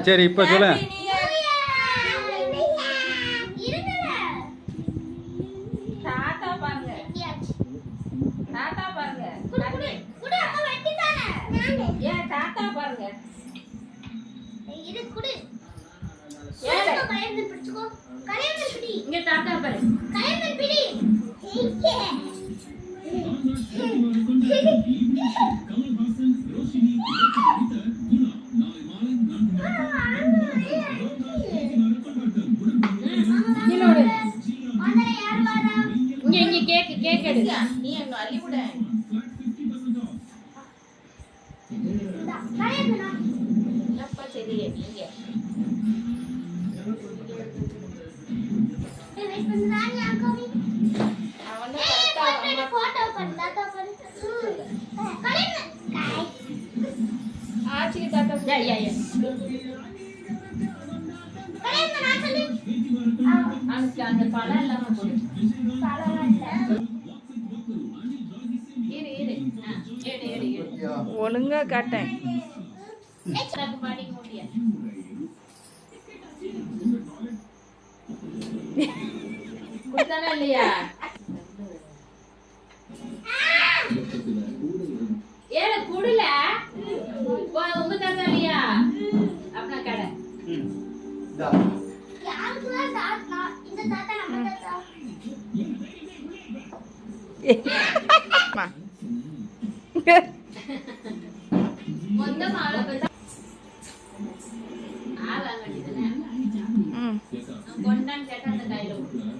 சரி இப்போ சொல்லு. தாத்தா பாருங்க, தாத்தா பாருங்க, ஏன் தாத்தா பாருங்க, இங்க தாத்தா பாரு. இங்க கேக் கேக் எடு. நீ என்ன அள்ளி விட. அப்பா சரி நீங்க. அவனே தாத்தா போட்டோ பண்ணாதா பண்ணு. ஆச்சி தாத்தா யா அந்த பழம் இல்லாம போடு. பழம் இல்ல. இரு ஒழுங்கா காட்டேன். பாடி முடியா குடுத்தானே இல்லையா? ஏல குடுல உங்க தாத்தா இல்லையா? அப்பனா கடை யாருக்கு தான் தாத்தா? இந்த தாத்தா நம்ம தாத்தா. மொத்தமா ஆள பார்த்தா ஆள வேண்டியதுனே. கொண்டான் கேட்டா அந்த கையில ஒரு